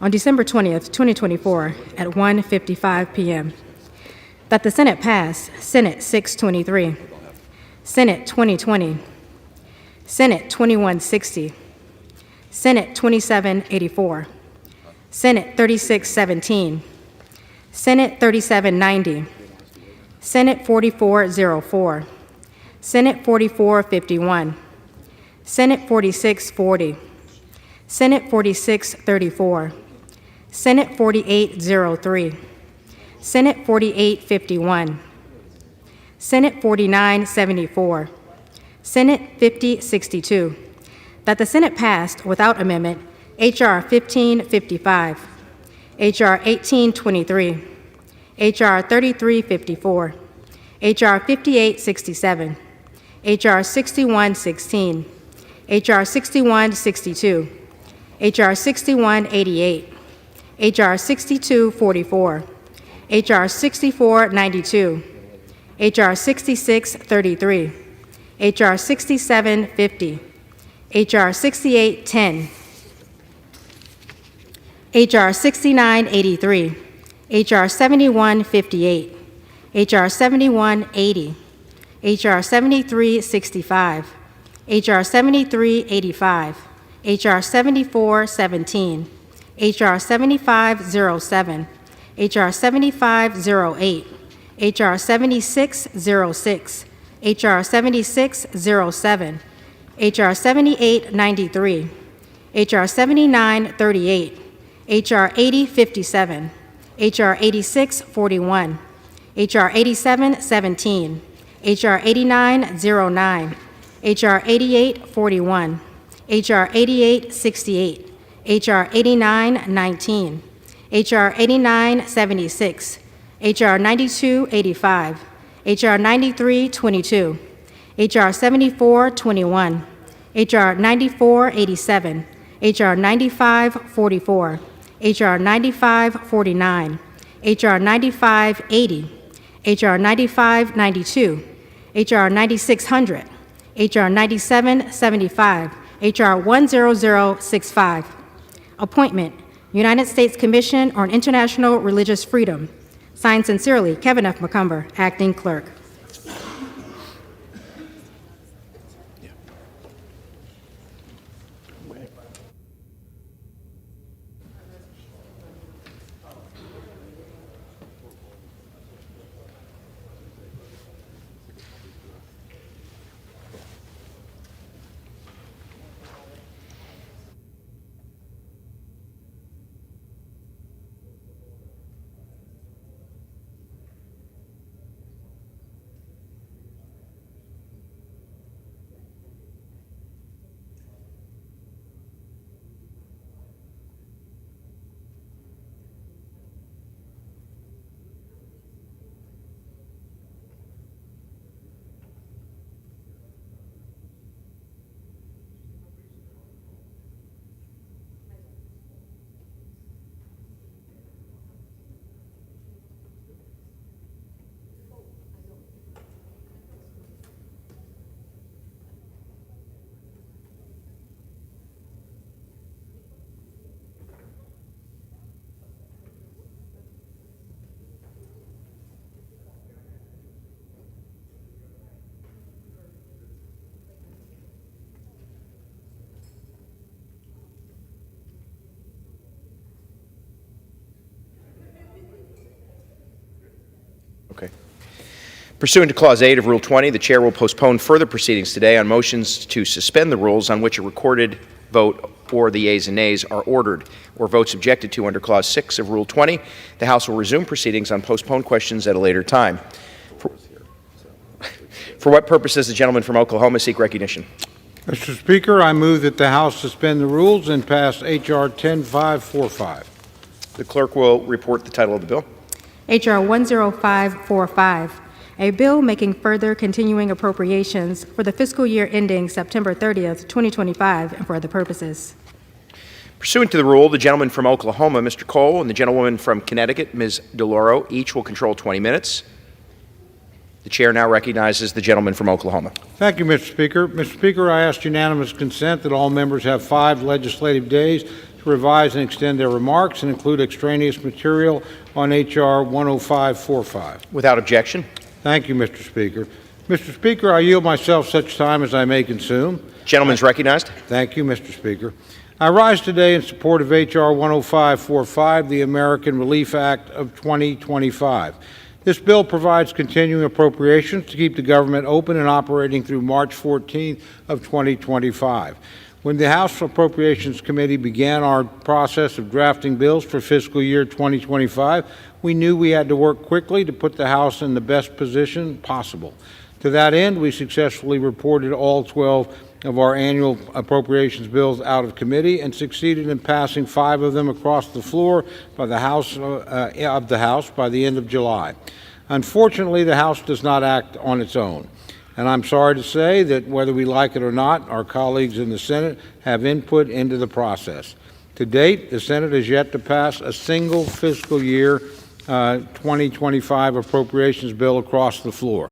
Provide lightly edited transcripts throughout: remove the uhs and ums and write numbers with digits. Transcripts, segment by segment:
on December 20th, 2024 at 1:55 p.m. That the Senate pass Senate 623, Senate 2020, Senate 2160, Senate 2784, Senate 3617, Senate 3790, Senate 4404, Senate 4451, Senate 4640, Senate 4634, Senate 4803, Senate 4851, Senate 4974, Senate 5062. That the Senate passed without amendment H.R. 1555, H.R. 1823, H.R. 3354, H.R. 5867, H.R. 6116, H.R. 6162, H.R. 6188, H.R. 6244, H.R. 6492, H.R. 6633, H.R. 6750, H.R. 6810, H.R. 6983, H.R. 7158, H.R. 7180, H.R. 7365, H.R. 7385, H.R. 7417, H.R. 7507, H.R. 7508, H.R. 7606, H.R. 7607, H.R. 7893, H.R. 7938, H.R. 8057, H.R. 8641, H.R. 8717, H.R. 8909, H.R. 8841, H.R. 8868, H.R. 8919, H.R. 8976, H.R. 9285, H.R. 9322, H.R. 7421, H.R. 9487, H.R. 9544, H.R. 9549, H.R. 9580, H.R. 9592, H.R. 9600, H.R. 9775, H.R. 10065. Appointment, United States Commission on International Religious Freedom. Signed sincerely, Kevin F. McCumber, Acting Clerk. Okay. Pursuant to Clause 8 of Rule 20, the Chair will postpone further proceedings today on motions to suspend the rules on which a recorded vote for the yeas and nays are ordered, or votes objected to under Clause 6 of Rule 20. The House will resume proceedings on postponed questions at a later time. For what purpose does the gentleman from Oklahoma seek recognition? Mr. Speaker, I move that the House suspend the rules and pass H.R. 10545. The clerk will report the title of the bill. H.R. 10545, a bill making further continuing appropriations for the fiscal year ending September 30th, 2025, and for other purposes. Pursuant to the rule, the gentleman from Oklahoma, Mr. Cole, and the gentlewoman from Connecticut, Ms. DeLauro, each will control 20 minutes. The Chair now recognizes the gentleman from Oklahoma. Thank you, Mr. Speaker. Mr. Speaker, I ask unanimous consent that all members have 5 legislative days to to revise and extend their remarks and include extraneous material on H.R. 10545. Without objection. Thank you, Mr. Speaker. Mr. Speaker, I yield myself such time as I may consume. Gentleman's recognized. Thank you, Mr. Speaker. I rise today in support of H.R. 10545, the American Relief Act of 2025. This bill provides continuing appropriations to keep the government open and operating through March 14th of 2025. When the House Appropriations Committee began our process of drafting bills for fiscal year 2025, we knew we had to work quickly to put the House in the best position possible. To that end, we successfully reported all 12 of our annual appropriations bills out of committee and succeeded in passing 5 of them across the floor by the House by the end of July. Unfortunately, the House does not act on its own, and I'm sorry to say that whether we like it or not, our colleagues in the Senate have input into the process. To date, the Senate has yet to pass a single fiscal year 2025 appropriations bill across the floor.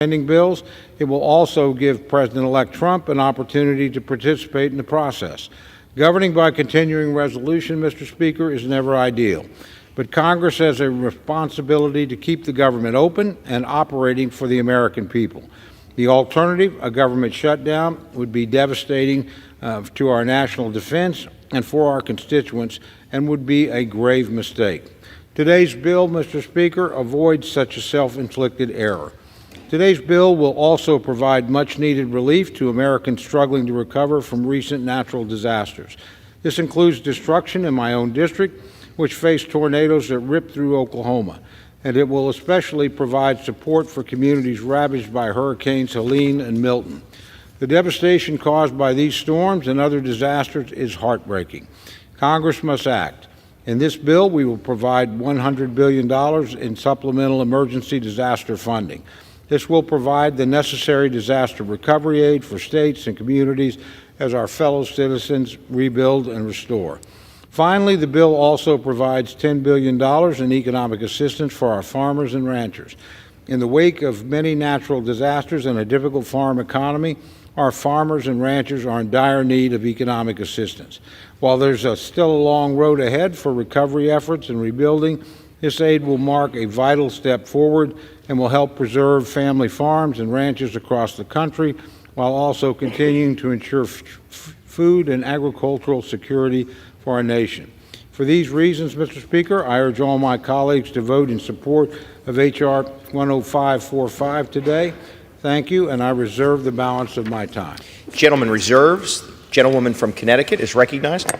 Bills, it will also give President-elect Trump an opportunity to participate in the process. Governing by continuing resolution, Mr. Speaker, is never ideal, but Congress has a responsibility to keep the government open and operating for the American people. The alternative, a government shutdown, would be devastating to our national defense and for our constituents and would be a grave mistake. Today's bill, Mr. Speaker, avoids such a self-inflicted error. Today's bill will also provide much-needed relief to Americans struggling to recover from recent natural disasters. This includes destruction in my own district, which faced tornadoes that ripped through Oklahoma, and it will especially provide support for communities ravaged by Hurricanes Helene and Milton. The devastation caused by these storms and other disasters is heartbreaking. Congress must act. In this bill, we will provide $100 billion in supplemental emergency disaster funding. This will provide the necessary disaster recovery aid for states and communities as our fellow citizens rebuild and restore. Finally, the bill also provides $10 billion in economic assistance for our farmers and ranchers. In the wake of many natural disasters and a difficult farm economy, our farmers and ranchers are in dire need of economic assistance. While there's still a long road ahead for recovery efforts and rebuilding, this aid will mark a vital step forward and will help preserve family farms and ranches across the country while also continuing to ensure food and agricultural security for our nation. For these reasons, Mr. Speaker, I urge all my colleagues to vote in support of H.R. 10545 today. Thank you, and I reserve the balance of my time. Gentleman reserves. Gentlewoman from Connecticut is recognized.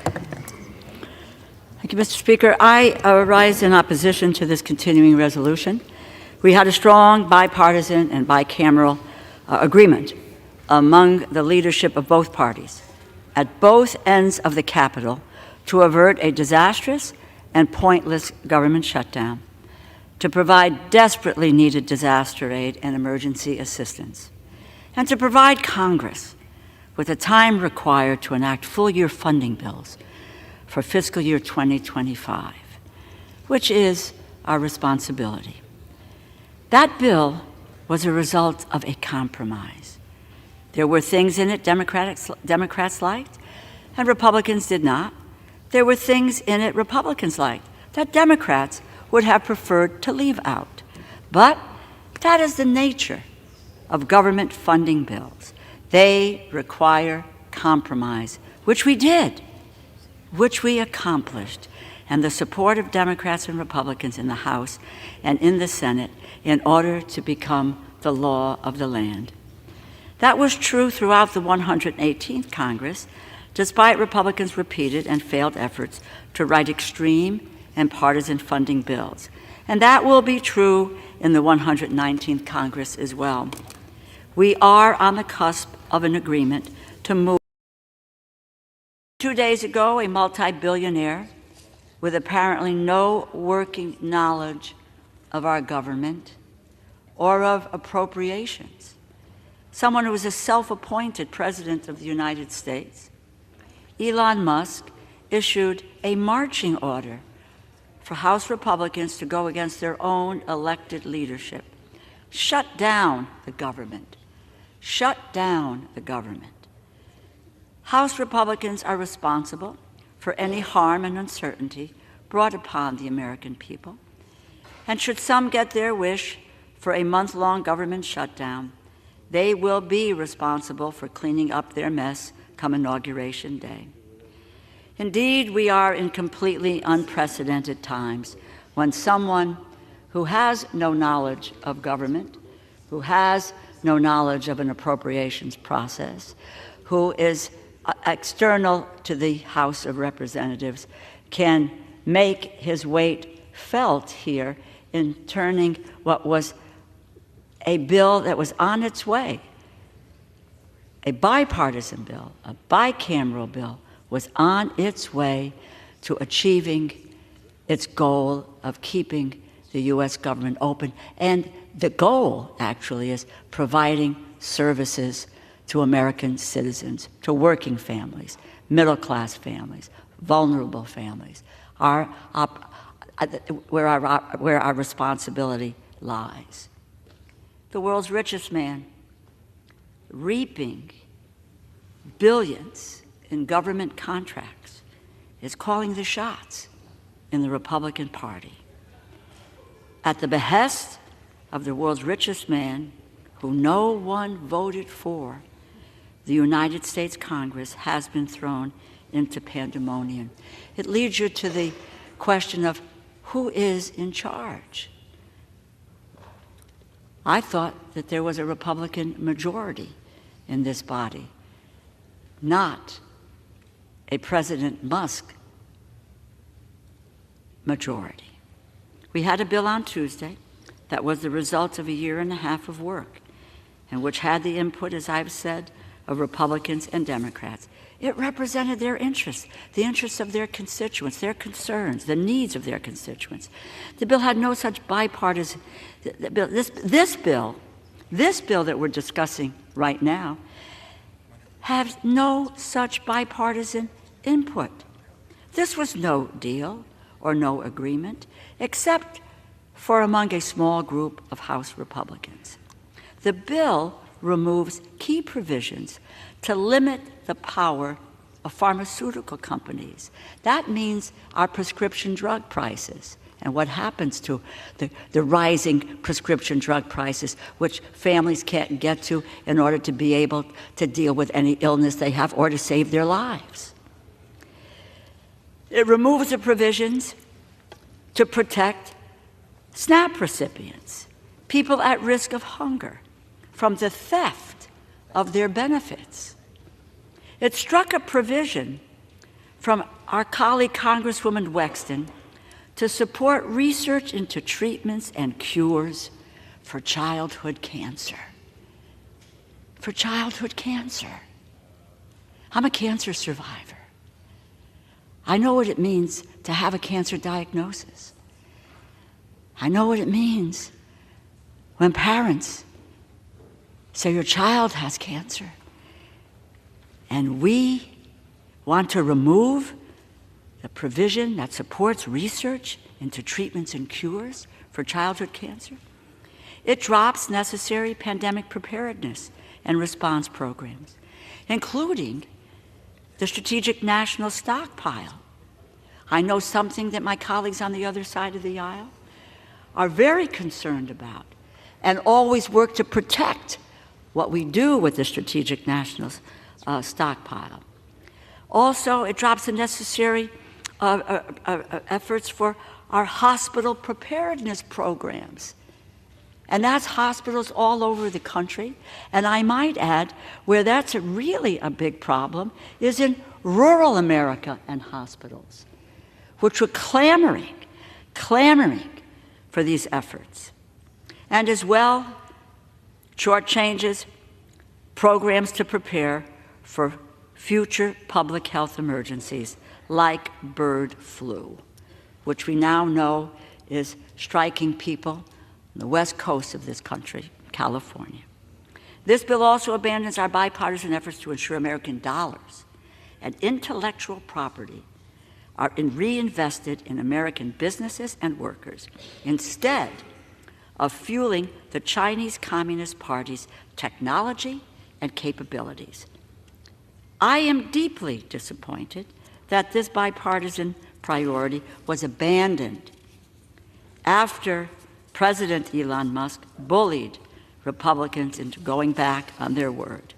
Thank you, Mr. Speaker. I rise in opposition to this continuing resolution. We had a strong bipartisan and bicameral agreement among the leadership of both parties at both ends of the Capitol to avert a disastrous and pointless government shutdown, to provide desperately needed disaster aid and emergency assistance, and to provide Congress with the time required to enact full-year funding bills for fiscal year 2025, which is our responsibility. That bill was a result of a compromise. There were things in it Democrats liked and Republicans did not. There were things in it Republicans liked that Democrats would have preferred to leave out. But that is the nature of government funding bills. They require compromise, which we did, which we accomplished, and the support of Democrats and Republicans in the House and in the Senate in order to become the law of the land. That was true throughout the 118th Congress, despite Republicans' repeated and failed efforts to write extreme and partisan funding bills. And that will be true in the 119th Congress as well. We are on the cusp of an agreement to move. 2 days ago, a multi-billionaire with apparently no working knowledge of our government or of appropriations, someone who was a self-appointed president of the United States, Elon Musk, issued a marching order for House Republicans to go against their own elected leadership. Shut down the government. Shut down the government. House Republicans are responsible for any harm and uncertainty brought upon the American people. And should some get their wish for a month-long government shutdown, they will be responsible for cleaning up their mess come Inauguration Day. Indeed, we are in completely unprecedented times when someone who has no knowledge of government, who has no knowledge of an appropriations process, who is external to the House of Representatives, can make his weight felt here in turning what was a bill that was on its way, a bipartisan bill, a bicameral bill, was on its way to achieving its goal of keeping the U.S. government open. And the goal, actually, is providing services to American citizens, to working families, middle-class families, vulnerable families, where our responsibility lies. The world's richest man, reaping billions in government contracts, is calling the shots in the Republican Party. At the behest of the world's richest man, who no one voted for, the United States Congress has been thrown into pandemonium. It leads you to the question of who is in charge. I thought that there was a Republican majority in this body, not a President Musk majority. We had a bill on Tuesday that was the result of a year and a half of work, and which had the input, as I've said, of Republicans and Democrats. It represented their interests, the interests of their constituents, their concerns, the needs of their constituents. The bill had no such bipartisan. This bill that we're discussing right now has no such bipartisan input. This was no deal or no agreement, except for among a small group of House Republicans. The bill removes key provisions to limit the power of pharmaceutical companies. That means our prescription drug prices and what happens to the rising prescription drug prices, which families can't get to in order to be able to deal with any illness they have or to save their lives. It removes the provisions to protect SNAP recipients, people at risk of hunger, from the theft of their benefits. It struck a provision from our colleague Congresswoman Wexton to support research into treatments and cures for childhood cancer. For childhood cancer. I'm a cancer survivor. I know what it means to have a cancer diagnosis. I know what it means when parents say your child has cancer. And we want to remove the provision that supports research into treatments and cures for childhood cancer. It drops necessary pandemic preparedness and response programs, including the Strategic National Stockpile. I know something that my colleagues on the other side of the aisle are very concerned about and always work to protect what we do with the Strategic National Stockpile. Also, it drops the necessary efforts for our hospital preparedness programs. And that's hospitals all over the country. And I might add, where that's really a big problem is in rural America and hospitals, which were clamoring for these efforts. And as well, shortchanges programs to prepare for future public health emergencies like bird flu, which we now know is striking people on the west coast of this country, California. This bill also abandons our bipartisan efforts to ensure American dollars and intellectual property are reinvested in American businesses and workers instead of fueling the Chinese Communist Party's technology and capabilities. I am deeply disappointed that this bipartisan priority was abandoned after President Elon Musk bullied Republicans into going back on their word.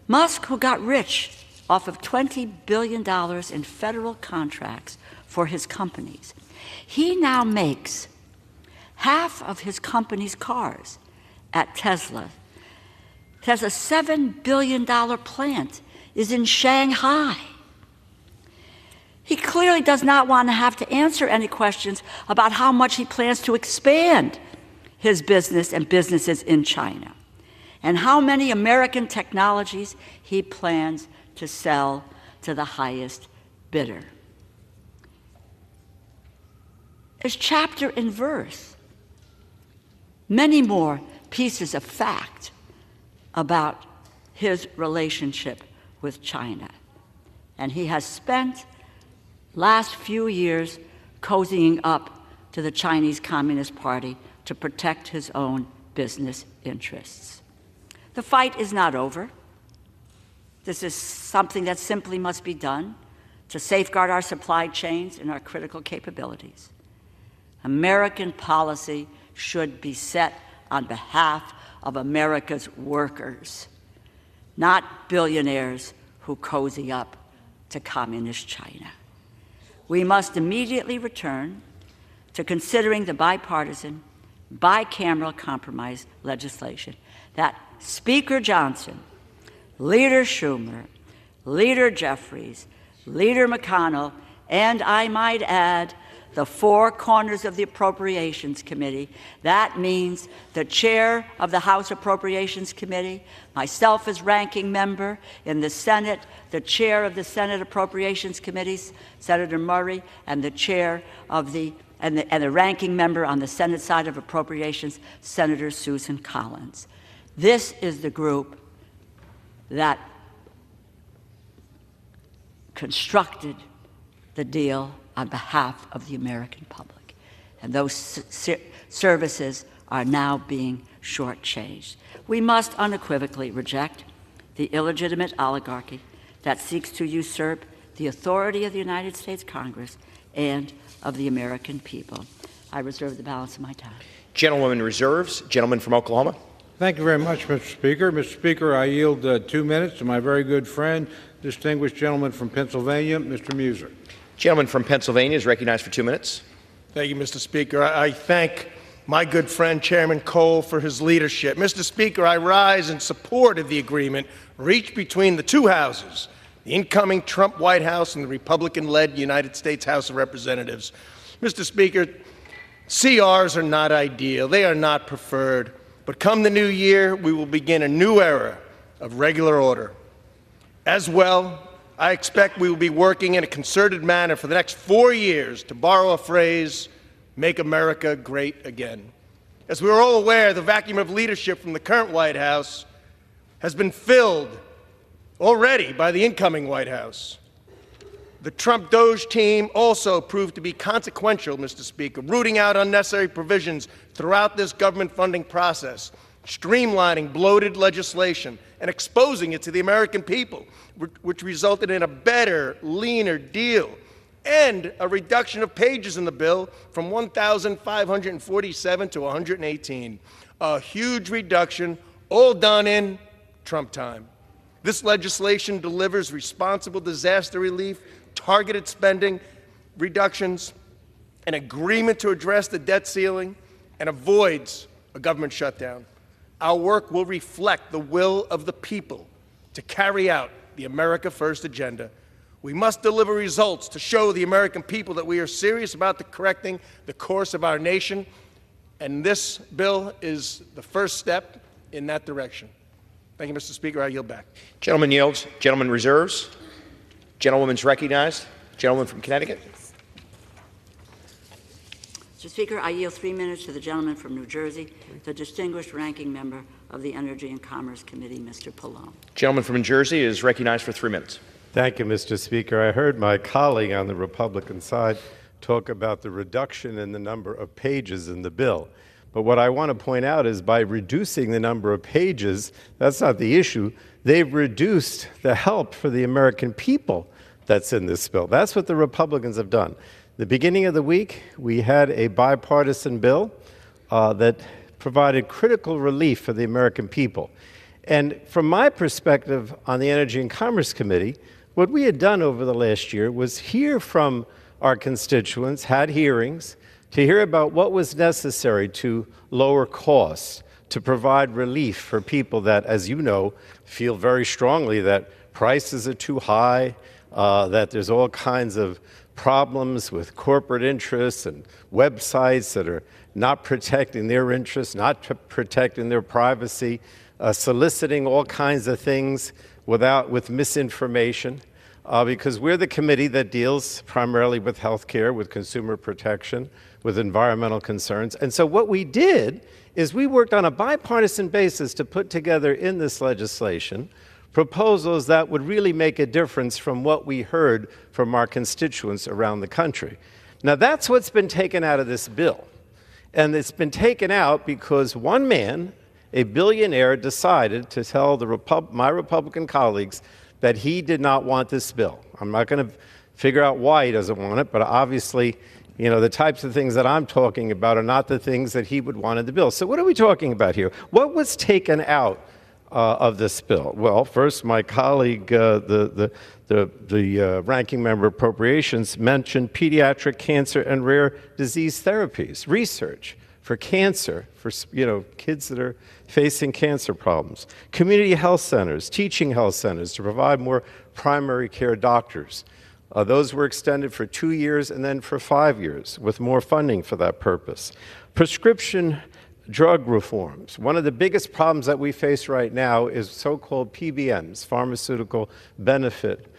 Musk, who got rich off of $20 billion in federal contracts for his companies, he now makes half of his company's cars at Tesla. Tesla's $7 billion plant is in Shanghai. He clearly does not want to have to answer any questions about how much he plans to expand his business and businesses in China, and how many American technologies he plans to sell to the highest bidder. As chapter and verse, many more pieces of fact about his relationship with China. And he has spent last few years cozying up to the Chinese Communist Party to protect his own business interests. The fight is not over. This is something that simply must be done to safeguard our supply chains and our critical capabilities. American policy should be set on behalf of America's workers, not billionaires who cozy up to communist China. We must immediately return to considering the bipartisan, bicameral compromise legislation that Speaker Johnson, Leader Schumer, Leader Jeffries, Leader McConnell, and I might add, the four corners of the Appropriations Committee. That means the chair of the House Appropriations Committee, myself as ranking member in the Senate, the chair of the Senate Appropriations Committee, Senator Murray, and the chair of the ranking member on the Senate side of Appropriations, Senator Susan Collins. This is the group that constructed the deal on behalf of the American public. And those services are now being shortchanged. We must unequivocally reject the illegitimate oligarchy that seeks to usurp the authority of the United States Congress and of the American people. I reserve the balance of my time. Gentlewoman reserves. Gentleman from Oklahoma. Thank you very much, Mr. Speaker. Mr. Speaker, I yield 2 minutes to my very good friend, distinguished gentleman from Pennsylvania, Mr. Muser. Gentleman from Pennsylvania is recognized for 2 minutes. Thank you, Mr. Speaker. I thank my good friend, Chairman Cole, for his leadership. Mr. Speaker, I rise in support of the agreement reached between the two houses, the incoming Trump White House and the Republican-led United States House of Representatives. Mr. Speaker, CRs are not ideal. They are not preferred. But come the new year, we will begin a new era of regular order. As well, I expect we will be working in a concerted manner for the next 4 years, to borrow a phrase, make America great again. As we are all aware, the vacuum of leadership from the current White House has been filled already by the incoming White House. The Trump Doge team also proved to be consequential, Mr. Speaker, rooting out unnecessary provisions throughout this government funding process, streamlining bloated legislation, and exposing it to the American people, which resulted in a better, leaner deal and a reduction of pages in the bill from 1,547 to 118. A huge reduction, all done in Trump time. This legislation delivers responsible disaster relief, targeted spending reductions, an agreement to address the debt ceiling, and avoids a government shutdown. Our work will reflect the will of the people to carry out the America First agenda. We must deliver results to show the American people that we are serious about correcting the course of our nation, and this bill is the first step in that direction. Thank you, Mr. Speaker. I yield back. Gentleman yields. Gentleman reserves. Gentlewoman's recognized. Gentleman from Connecticut. Mr. Speaker, I yield 3 minutes to the gentleman from New Jersey, the distinguished ranking member of the Energy and Commerce Committee, Mr. Pallone. Gentleman from New Jersey is recognized for 3 minutes. Thank you, Mr. Speaker. I heard my colleague on the Republican side talk about the reduction in the number of pages in the bill. But what I want to point out is by reducing the number of pages, that's not the issue. They've reduced the help for the American people that's in this bill. That's what the Republicans have done. The beginning of the week, we had a bipartisan bill that provided critical relief for the American people. And from my perspective on the Energy and Commerce Committee, what we had done over the last year was hear from our constituents, had hearings, to hear about what was necessary to lower costs, to provide relief for people that, as you know, feel very strongly that prices are too high, that there's all kinds of problems with corporate interests and websites that are not protecting their interests, not protecting their privacy, soliciting all kinds of things with misinformation, because we're the committee that deals primarily with health care, with consumer protection, with environmental concerns. And so what we did is we worked on a bipartisan basis to put together in this legislation proposals that would really make a difference from what we heard from our constituents around the country. Now, that's what's been taken out of this bill. And it's been taken out because one man, a billionaire, decided to tell my Republican colleagues that he did not want this bill. I'm not going to figure out why he doesn't want it, but obviously, you know, the types of things that I'm talking about are not the things that he would want in the bill. So what are we talking about here? What was taken out of this bill? Well, first, my colleague, the ranking member Appropriations, mentioned pediatric cancer and rare disease therapies, research for cancer, for kids that are facing cancer problems, community health centers, teaching health centers to provide more primary care doctors. Those were extended for 2 years and then for 5 years with more funding for that purpose. Prescription drug reforms. One of the biggest problems that we face right now is so-called PBMs, pharmaceutical benefit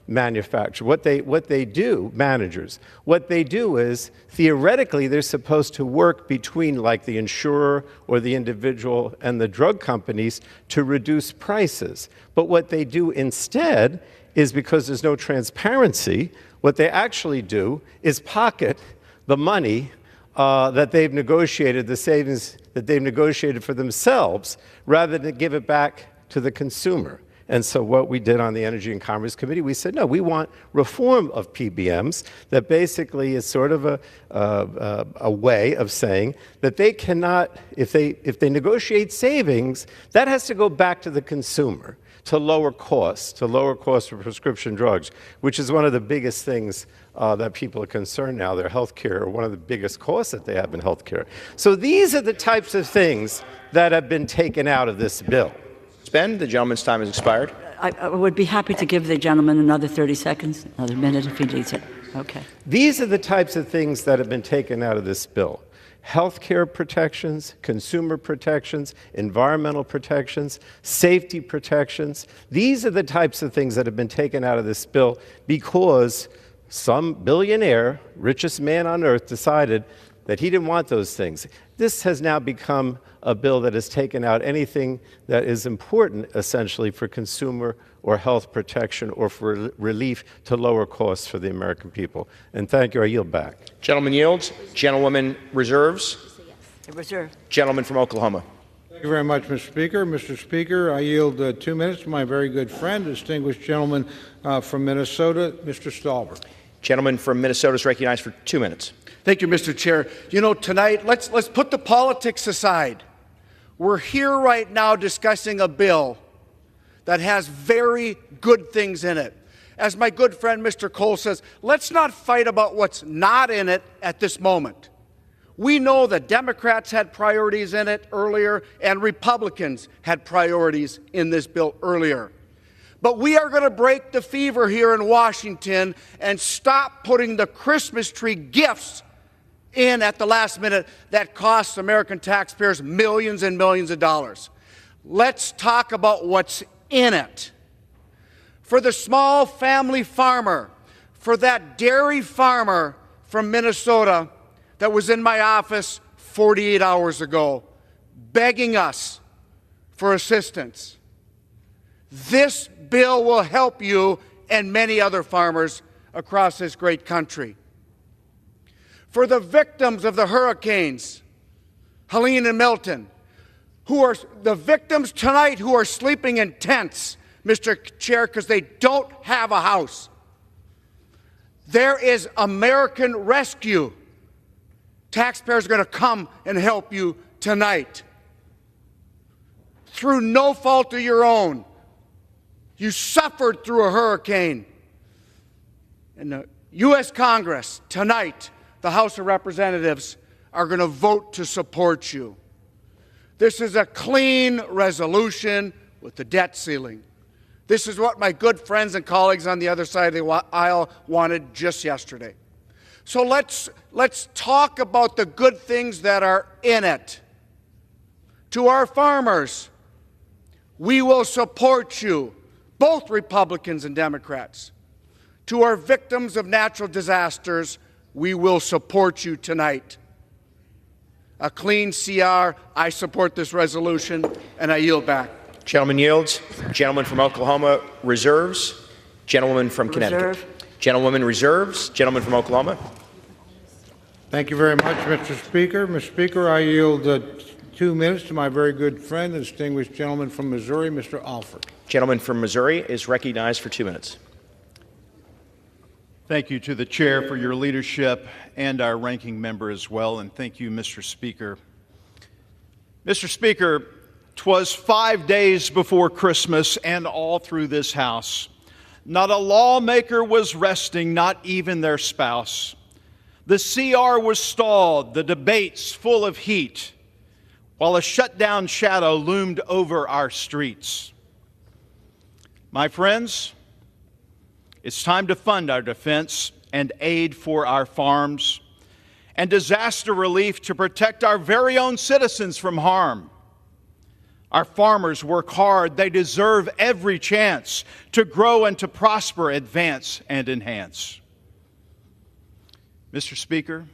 manufacturers. What they do, managers, what they do is, theoretically, they're supposed to work between, like, the insurer or the individual and the drug companies to reduce prices. But what they do instead is, because there's no transparency, what they actually do is pocket the money that they've negotiated, the savings that they've negotiated for themselves, rather than give it back to the consumer. And so what we did on the Energy and Commerce Committee, we said, no, we want reform of PBMs that basically is sort of a way of saying that they cannot, if they negotiate savings, that has to go back to the consumer to lower costs for prescription drugs, which is one of the biggest things that people are concerned now. Their health care, or one of the biggest costs that they have in health care. So these are the types of things that have been taken out of this bill. The gentleman's time has expired. I would be happy to give the gentleman another 30 seconds, another minute if he needs it. Okay. These are the types of things that have been taken out of this bill. Health care protections, consumer protections, environmental protections, safety protections. These are the types of things that have been taken out of this bill because some billionaire, richest man on earth, decided that he didn't want those things. This has now become a bill that has taken out anything that is important, essentially, for consumer or health protection or for relief to lower costs for the American people. And thank you. I yield back. Gentleman yields. Gentlewoman reserves. Reserve. Gentleman from Oklahoma. Thank you very much, Mr. Speaker. Mr. Speaker, I yield 2 minutes to my very good friend, distinguished gentleman from Minnesota, Mr. Stolber. Gentleman from Minnesota is recognized for 2 minutes. Thank you, Mr. Chair. You know, tonight, let's put the politics aside. We're here right now discussing a bill that has very good things in it. As my good friend Mr. Cole says, let's not fight about what's not in it at this moment. We know that Democrats had priorities in it earlier and Republicans had priorities in this bill earlier. But we are going to break the fever here in Washington and stop putting the Christmas tree gifts in at the last minute that costs American taxpayers millions and millions of dollars. Let's talk about what's in it. For the small family farmer, for that dairy farmer from Minnesota that was in my office 48 hours ago, begging us for assistance. This bill will help you and many other farmers across this great country. For the victims of the hurricanes, Helene and Milton, who are the victims tonight who are sleeping in tents, Mr. Chair, because they don't have a house. There is American Rescue. Taxpayers are going to come and help you tonight. Through no fault of your own, you suffered through a hurricane. And the U.S. Congress, tonight, the House of Representatives, are going to vote to support you. This is a clean resolution with the debt ceiling. This is what my good friends and colleagues on the other side of the aisle wanted just yesterday. So let's talk about the good things that are in it. To our farmers, we will support you, both Republicans and Democrats. To our victims of natural disasters, we will support you tonight. A clean CR, I support this resolution, and I yield back. Gentleman yields. Gentleman from Oklahoma reserves. Gentleman from Connecticut. Gentlewoman reserves. Gentleman from Oklahoma. Thank you very much, Mr. Speaker. Mr. Speaker, I yield 2 minutes to my very good friend, the distinguished gentleman from Missouri, Mr. Alford. Gentleman from Missouri is recognized for 2 minutes. Thank you to the chair for your leadership and our ranking member as well, and thank you, Mr. Speaker. Mr. Speaker, 'twas 5 days before Christmas and all through this House. Not a lawmaker was resting, not even their spouse. The CR was stalled, the debates full of heat, while a shutdown shadow loomed over our streets. My friends, it's time to fund our defense and aid for our farms and disaster relief to protect our very own citizens from harm. Our farmers work hard. They deserve every chance to grow and to prosper, advance, and enhance. Mr. Speaker,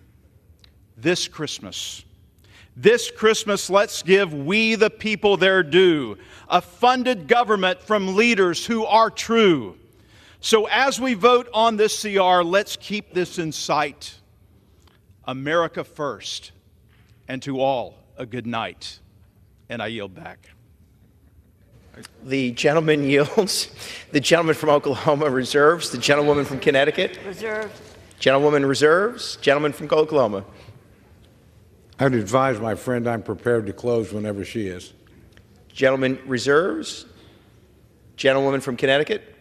this Christmas, let's give we the people their due, a funded government from leaders who are true. So as we vote on this CR, let's keep this in sight. America first, and to all, a good night. And I yield back. The gentleman yields. The gentleman from Oklahoma reserves. The gentlewoman from Connecticut. Reserve. Gentlewoman reserves. Gentleman from Oklahoma. I would advise my friend I'm prepared to close whenever she is. Gentleman reserves. Gentlewoman from Connecticut.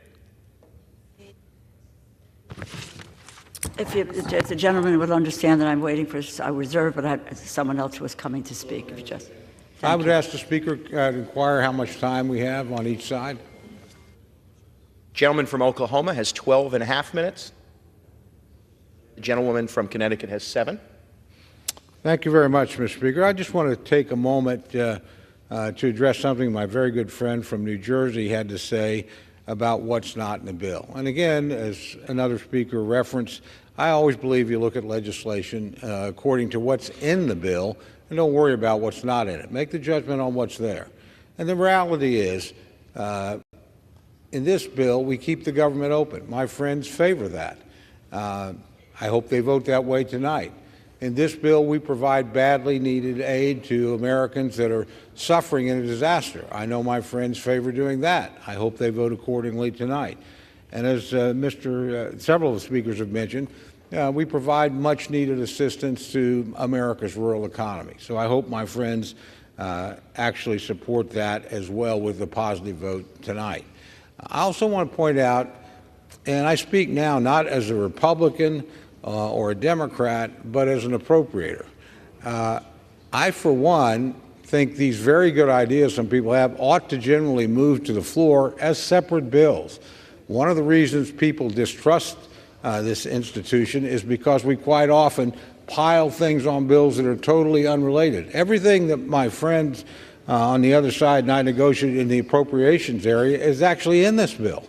If the gentleman would understand that I'm waiting for a reserve, but someone else was coming to speak. If you just, I would ask the Speaker to inquire how much time we have on each side. Gentleman from Oklahoma has 12 and a half minutes. The gentlewoman from Connecticut has 7. Thank you very much, Mr. Speaker. I just want to take a moment to address something my very good friend from New Jersey had to say about what's not in the bill. And again, as another speaker referenced, I always believe you look at legislation according to what's in the bill and don't worry about what's not in it. Make the judgment on what's there. And the reality is, in this bill, we keep the government open. My friends favor that. I hope they vote that way tonight. In this bill, we provide badly needed aid to Americans that are suffering in a disaster. I know my friends favor doing that. I hope they vote accordingly tonight. And as several of the speakers have mentioned, we provide much needed assistance to America's rural economy. So I hope my friends actually support that as well with a positive vote tonight. I also want to point out, and I speak now not as a Republican or a Democrat, but as an appropriator. I, for one, think these very good ideas some people have ought to generally move to the floor as separate bills. One of the reasons people distrust this institution is because we quite often pile things on bills that are totally unrelated. Everything that my friends on the other side and I negotiated in the appropriations area is actually in this bill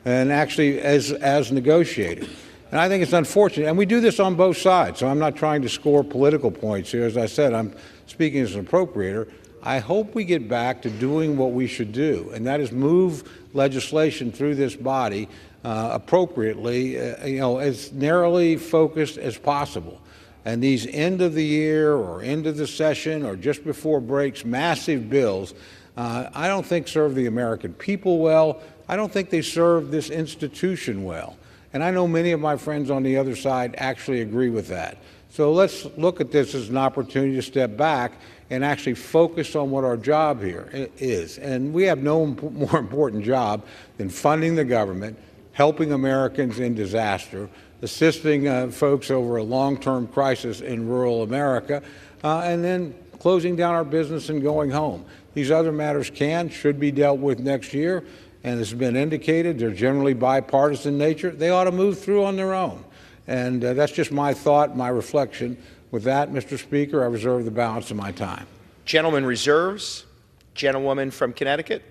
and actually as negotiated. And I think it's unfortunate. And we do this on both sides, so I'm not trying to score political points here. As I said, I'm speaking as an appropriator. I hope we get back to doing what we should do, and that is move legislation through this body appropriately, as narrowly focused as possible. And these end of the year or end of the session or just before breaks, massive bills, I don't think serve the American people well. I don't think they serve this institution well. And I know many of my friends on the other side actually agree with that. So let's look at this as an opportunity to step back and actually focus on what our job here is. And we have no more important job than funding the government, helping Americans in disaster, assisting folks over a long-term crisis in rural America, and then closing down our business and going home. These other matters should be dealt with next year, and as has been indicated, they're generally bipartisan nature. They ought to move through on their own. And that's just my thought, my reflection. With that, Mr. Speaker, I reserve the balance of my time. Gentleman reserves. Gentlewoman from Connecticut.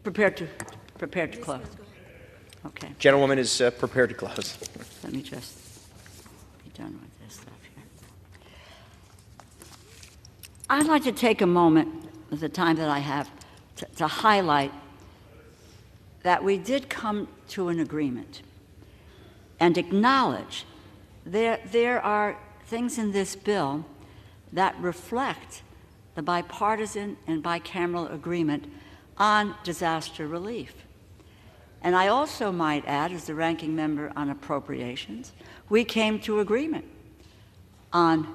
Prepared to close. Okay. Gentlewoman is prepared to close. Let me just be done with this stuff here. I'd like to take a moment of the time that I have to highlight that we did come to an agreement and acknowledge there are things in this bill that reflect the bipartisan and bicameral agreement on disaster relief. And I also might add, as the ranking member on appropriations, we came to agreement on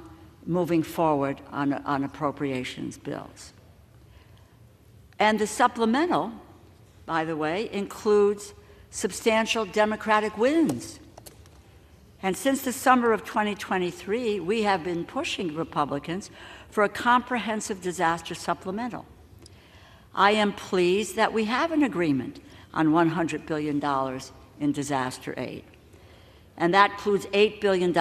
moving forward on appropriations bills. And the supplemental, by the way, includes substantial Democratic wins. And since the summer of 2023, we have been pushing Republicans for a comprehensive disaster supplemental. I am pleased that we have an agreement on $100 billion in disaster aid. And that includes $8 billion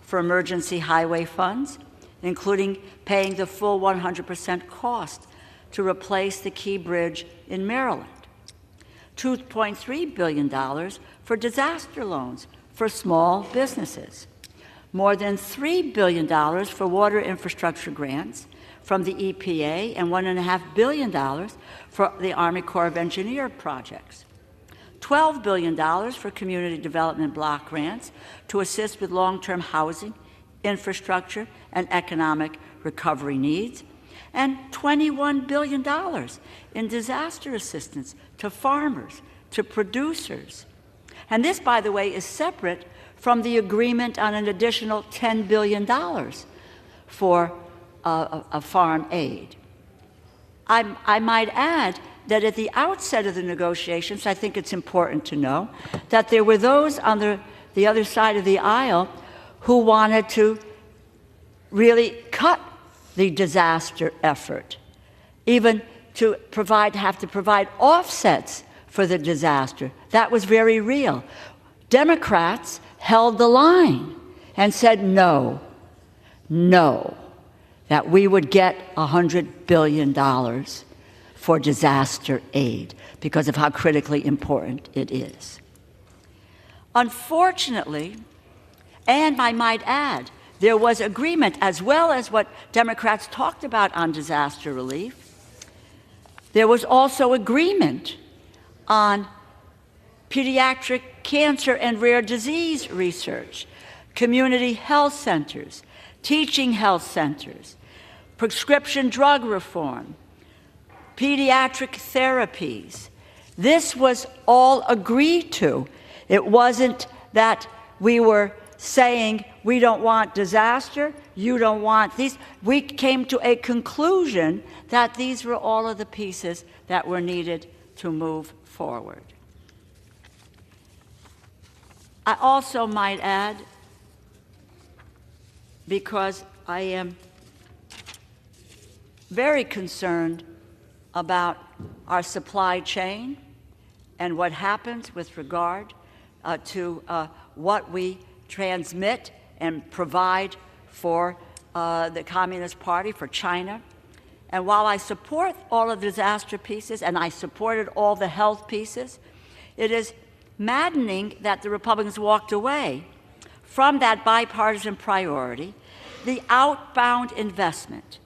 for emergency highway funds, including paying the full 100% cost to replace the Key Bridge in Maryland. $2.3 billion for disaster loans for small businesses. More than $3 billion for water infrastructure grants from the EPA, and $1.5 billion for the Army Corps of Engineers projects. $12 billion for community development block grants to assist with long-term housing, infrastructure, and economic recovery needs, and $21 billion in disaster assistance to farmers, to producers. And this, by the way, is separate from the agreement on an additional $10 billion for farm aid. I might add that at the outset of the negotiations, I think it's important to know that there were those on the other side of the aisle who wanted to really cut the disaster effort, even to have to provide offsets for the disaster. That was very real. Democrats held the line and said no, that we would get $100 billion for disaster aid because of how critically important it is. Unfortunately, and I might add, there was agreement, as well as what Democrats talked about on disaster relief, there was also agreement on pediatric cancer and rare disease research, community health centers, teaching health centers, prescription drug reform, pediatric therapies. This was all agreed to. It wasn't that we were saying we don't want disaster, you don't want these. We came to a conclusion that these were all of the pieces that were needed to move forward. I also might add, because I am very concerned about our supply chain and what happens with regard to what we transmit and provide for the Communist Party, for China. And while I support all of the disaster pieces, and I supported all the health pieces, it is maddening that the Republicans walked away from that bipartisan priority, the outbound investment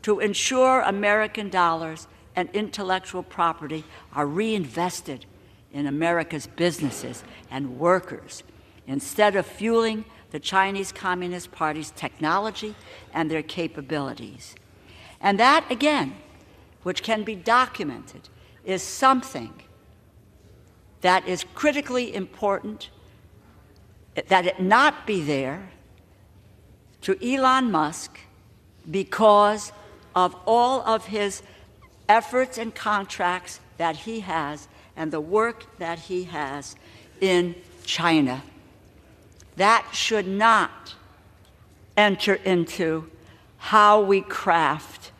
to ensure American dollars and intellectual property are reinvested in America's businesses and workers instead of fueling the Chinese Communist Party's technology and their capabilities. And that, again, which can be documented, is something that is critically important, that it not be there to Elon Musk because of all of his efforts and contracts that he has and the work that he has in China. That should not enter into how we craft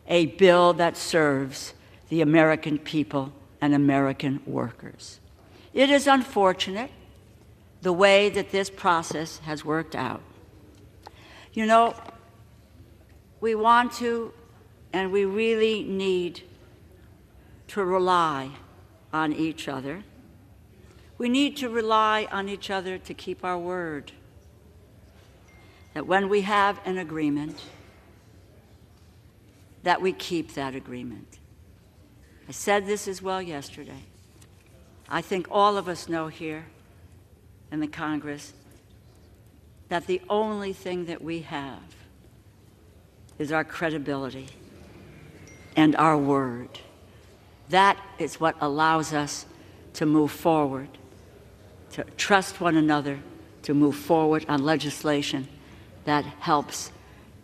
a bill that serves the American people and American workers. It is unfortunate the way that this process has worked out. You know, we want to and we really need to rely on each other. We need to rely on each other to keep our word. That when we have an agreement, that we keep that agreement. I said this as well yesterday. I think all of us know here in the Congress that the only thing that we have is our credibility and our word. That is what allows us to move forward, to trust one another, to move forward on legislation that helps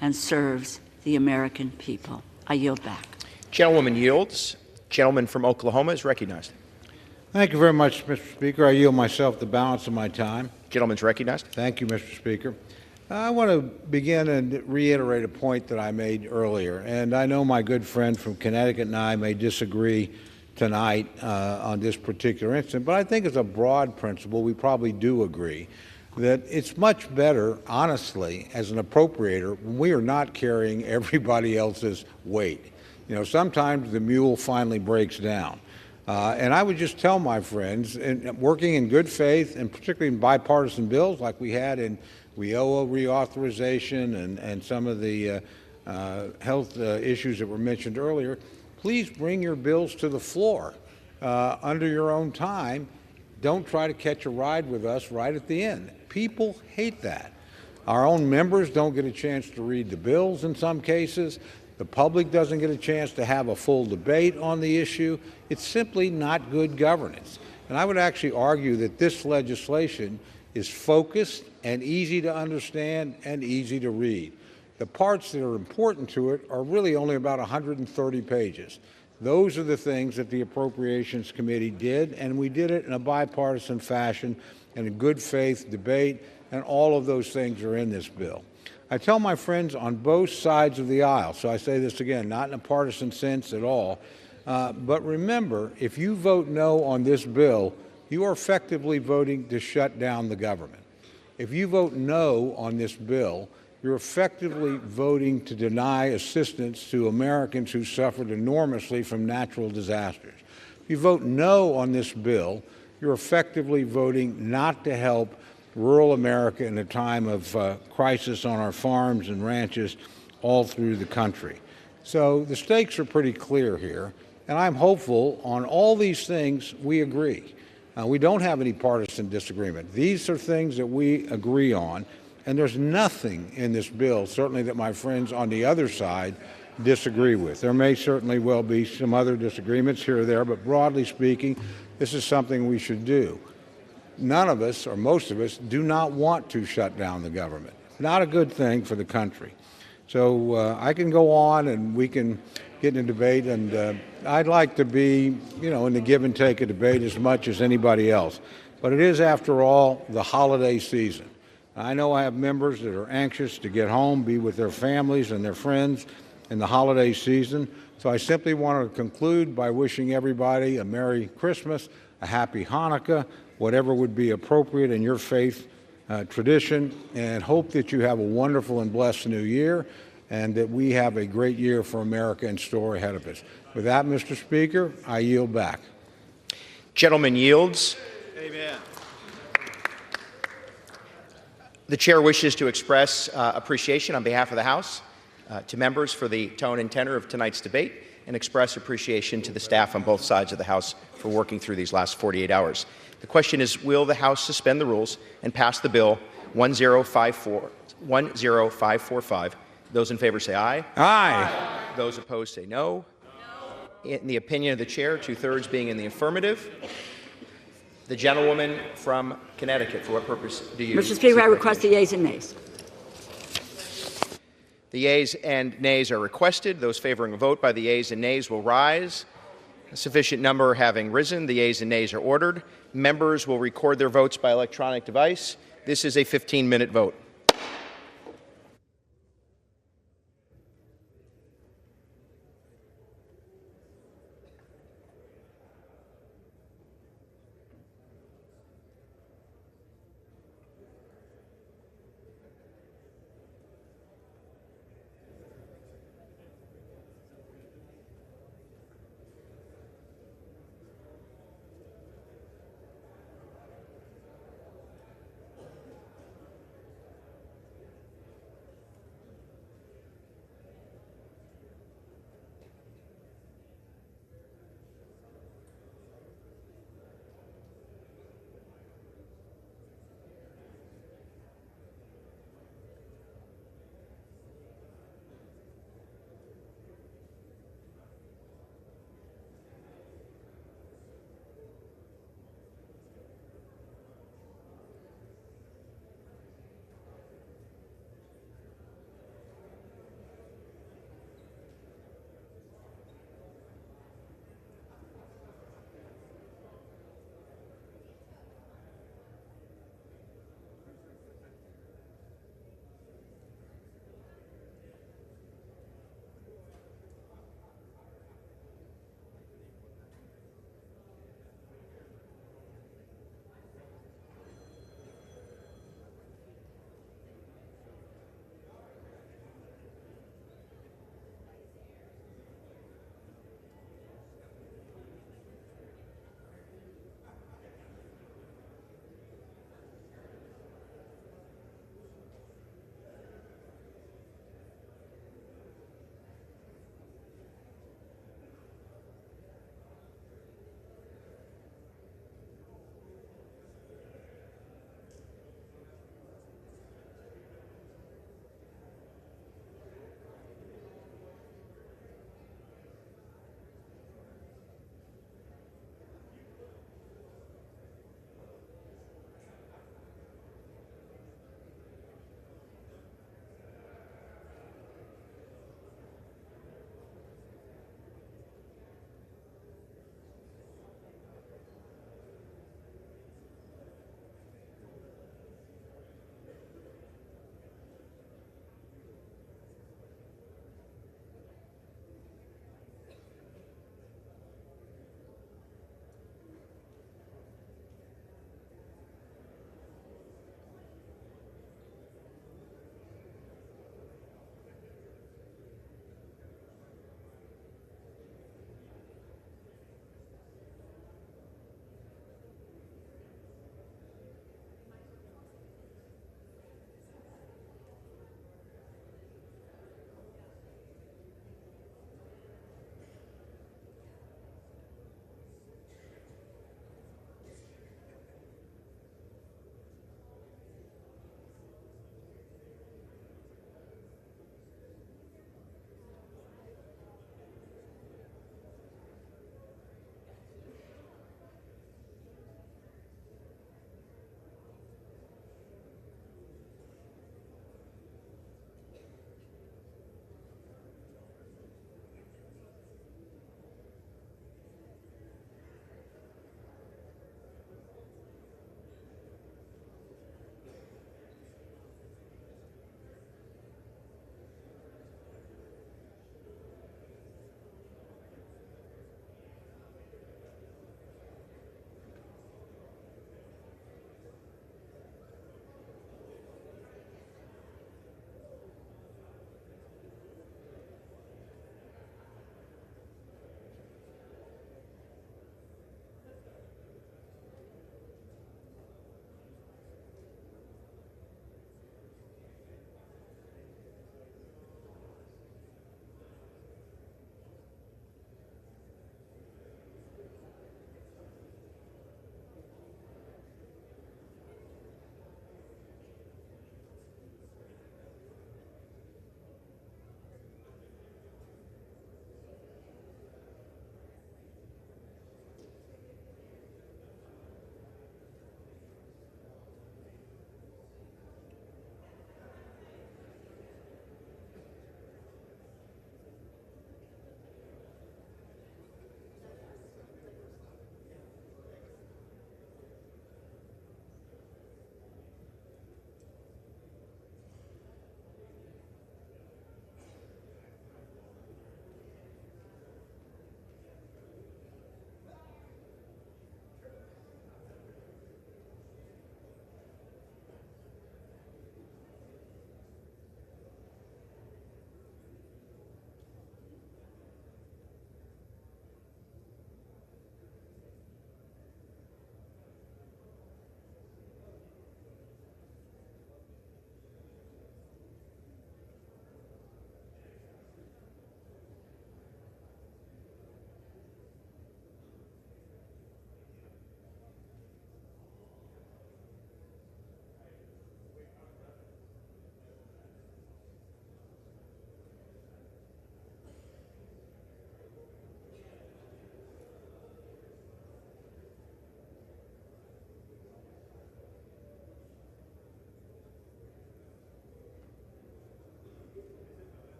and serves the American people. I yield back. Gentlewoman yields. Gentleman from Oklahoma is recognized. Thank you very much, Mr. Speaker. I yield myself the balance of my time. Gentleman's recognized. Thank you, Mr. Speaker. I want to begin and reiterate a point that I made earlier, and I know my good friend from Connecticut and I may disagree tonight on this particular incident, but I think as a broad principle, we probably do agree that it's much better, honestly, as an appropriator, when we are not carrying everybody else's weight. You know, sometimes the mule finally breaks down. And I would just tell my friends, working in good faith, and particularly in bipartisan bills like we had in WIOA reauthorization and some of the health issues that were mentioned earlier, please bring your bills to the floor under your own time. Don't try to catch a ride with us right at the end. People hate that. Our own members don't get a chance to read the bills in some cases. The public doesn't get a chance to have a full debate on the issue. It's simply not good governance. And I would actually argue that this legislation is focused and easy to understand and easy to read. The parts that are important to it are really only about 130 pages. Those are the things that the Appropriations Committee did, and we did it in a bipartisan fashion and a good faith debate, and all of those things are in this bill. I tell my friends on both sides of the aisle, so I say this again, not in a partisan sense at all, but remember, if you vote no on this bill, you are effectively voting to shut down the government. If you vote no on this bill, you're effectively voting to deny assistance to Americans who suffered enormously from natural disasters. If you vote no on this bill, you're effectively voting not to help rural America in a time of crisis on our farms and ranches all through the country. So the stakes are pretty clear here, and I'm hopeful on all these things we agree. We don't have any partisan disagreement. These are things that we agree on, and there's nothing in this bill, certainly that my friends on the other side disagree with. There may certainly well be some other disagreements here or there, but broadly speaking, this is something we should do. None of us, or most of us, do not want to shut down the government. Not a good thing for the country. So I can go on and we can get in a debate, and I'd like to be, in the give and take of debate as much as anybody else. But it is, after all, the holiday season. I know I have members that are anxious to get home, be with their families and their friends in the holiday season. So I simply want to conclude by wishing everybody a Merry Christmas, a Happy Hanukkah, whatever would be appropriate in your faith tradition, and hope that you have a wonderful and blessed new year, and that we have a great year for America in store ahead of us. With that, Mr. Speaker, I yield back. Gentleman yields. Amen. The chair wishes to express appreciation on behalf of the House to members for the tone and tenor of tonight's debate, and express appreciation to the staff on both sides of the House for working through these last 48 hours. The question is, will the House suspend the rules and pass the bill 10545? Those in favor say aye. Aye. Those opposed say no. In the opinion of the chair, 2/3 being in the affirmative. The gentlewoman from Connecticut, for what purpose do you? Mr. Speaker, I request the yeas and nays. The yeas and nays are requested. Those favoring a vote by the yeas and nays will rise. A sufficient number having risen, the yeas and nays are ordered. Members will record their votes by electronic device. This is a 15-minute vote.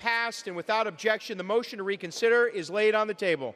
passed, and without objection, the motion to reconsider is laid on the table.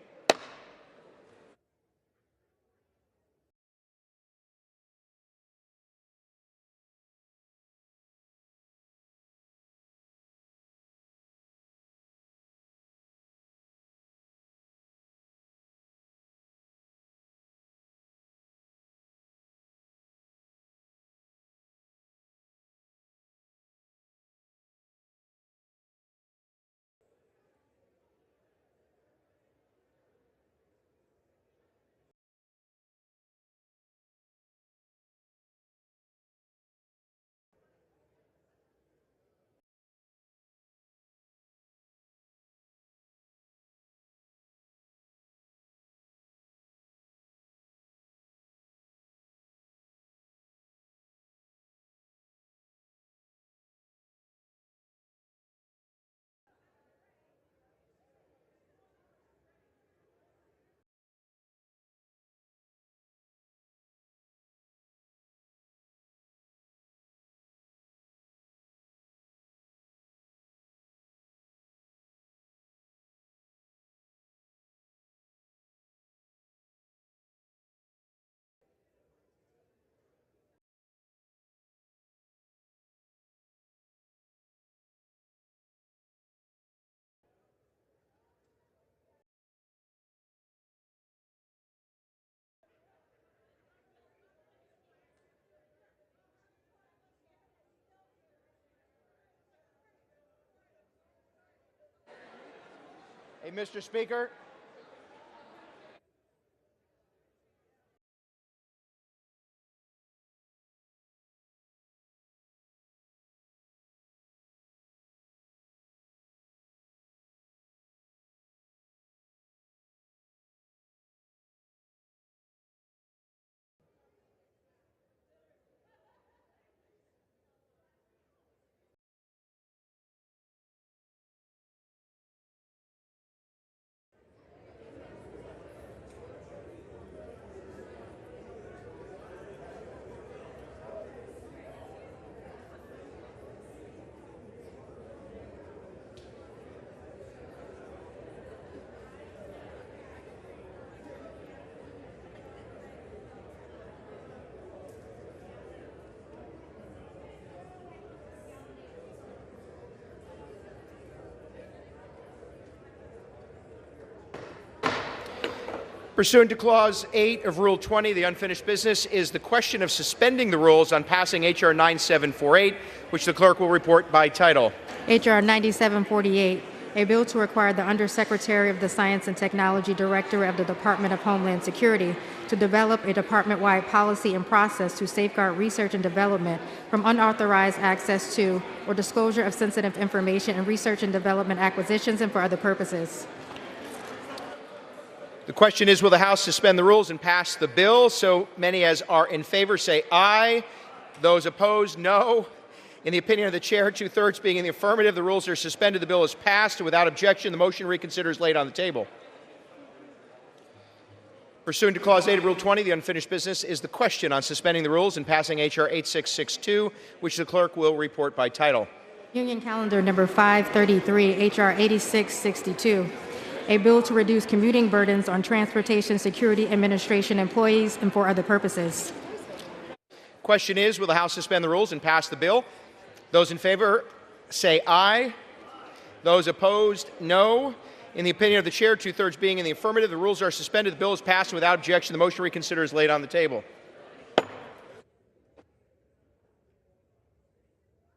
Hey, Mr. Speaker. Pursuant to Clause 8 of Rule 20, the unfinished business is the question of suspending the rules on passing H.R. 9748, which the clerk will report by title. H.R. 9748, a bill to require the Undersecretary of the Science and Technology Director of the Department of Homeland Security to develop a department-wide policy and process to safeguard research and development from unauthorized access to or disclosure of sensitive information in research and development acquisitions and for other purposes. The question is, will the House suspend the rules and pass the bill? So many as are in favor say aye. Those opposed, no. In the opinion of the chair, 2/3 being in the affirmative, the rules are suspended. The bill is passed, and without objection, the motion to reconsider is laid on the table. Pursuant to Clause 8 of Rule 20, the unfinished business is the question on suspending the rules and passing H.R. 8662, which the clerk will report by title. Union Calendar Number 533, H.R. 8662, a bill to reduce commuting burdens on Transportation Security Administration employees and for other purposes. Question is, will the House suspend the rules and pass the bill? Those in favor say aye. Those opposed, no. In the opinion of the chair, 2/3 being in the affirmative, the rules are suspended. The bill is passed, and without objection, the motion to reconsider is laid on the table.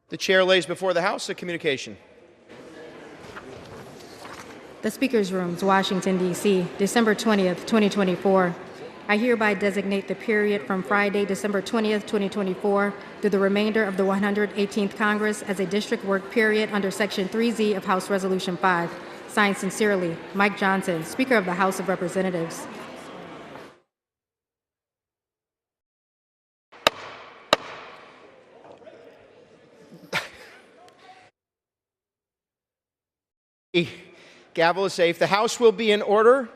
The chair lays before the House a communication. The Speaker's Rooms, Washington, D.C., December 20th, 2024. I hereby designate the period from Friday, December 20th, 2024, through the remainder of the 118th Congress as a district work period under Section 3Z of House Resolution 5. Signed sincerely, Mike Johnson, Speaker of the House of Representatives. Gavel is safe. The House will be in order.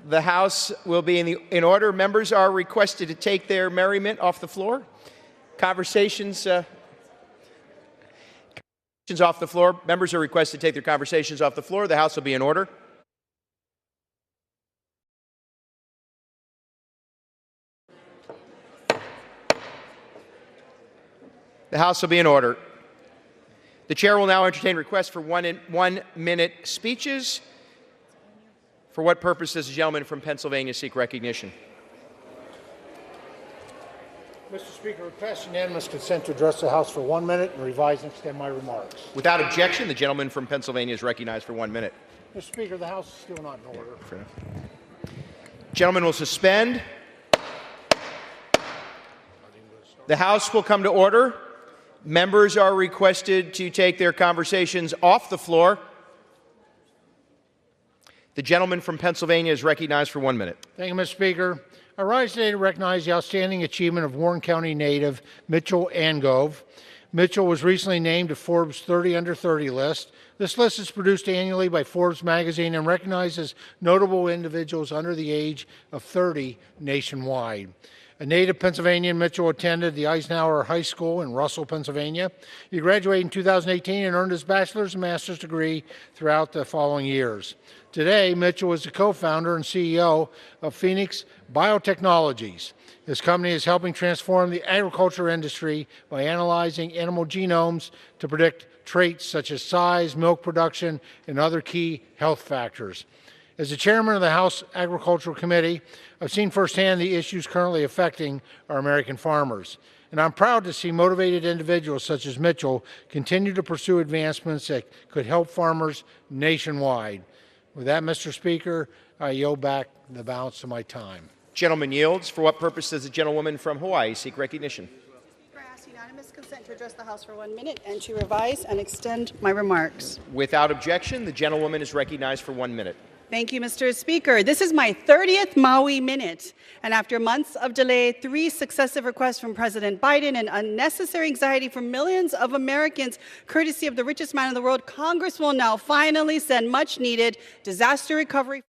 The House will be in order. Members are requested to take their merriment off the floor. Conversations Off the floor. Members are requested to take their conversations off the floor. The House will be in order. The House will be in order. The chair will now entertain requests for one-minute speeches. For what purpose does the gentleman from Pennsylvania seek recognition? Mr. Speaker, request unanimous consent to address the House for 1 minute and revise and extend my remarks. Without objection, the gentleman from Pennsylvania is recognized for 1 minute. Mr. Speaker, the House is still not in order. Gentleman will suspend. The House will come to order. Members are requested to take their conversations off the floor. The gentleman from Pennsylvania is recognized for 1 minute. Thank you, Mr. Speaker. I rise today to recognize the outstanding achievement of Warren County native Mitchell Angove. Mitchell was recently named to Forbes 30 Under 30 list. This list is produced annually by Forbes magazine and recognizes notable individuals under the age of 30 nationwide. A native Pennsylvanian, Mitchell attended the Eisenhower High School in Russell, Pennsylvania. He graduated in 2018 and earned his bachelor's and master's degree throughout the following years. Today, Mitchell is the co-founder and CEO of Phoenix Biotechnologies. This company is helping transform the agriculture industry by analyzing animal genomes to predict traits such as size, milk production, and other key health factors. As the chairman of the House Agricultural Committee, I've seen firsthand the issues currently affecting our American farmers. And I'm proud to see motivated individuals such as Mitchell continue to pursue advancements that could help farmers nationwide. With that, Mr. Speaker, I yield back the balance of my time. Gentleman yields. For what purpose does the gentlewoman from Hawaii seek recognition? I ask unanimous consent to address the House for 1 minute and to revise and extend my remarks. Without objection, the gentlewoman is recognized for 1 minute. Thank you, Mr. Speaker. This is my 30th Maui Minute, and after months of delay, 3 successive requests from President Biden, and unnecessary anxiety for millions of Americans, courtesy of the richest man in the world, Congress will now finally send much-needed disaster recovery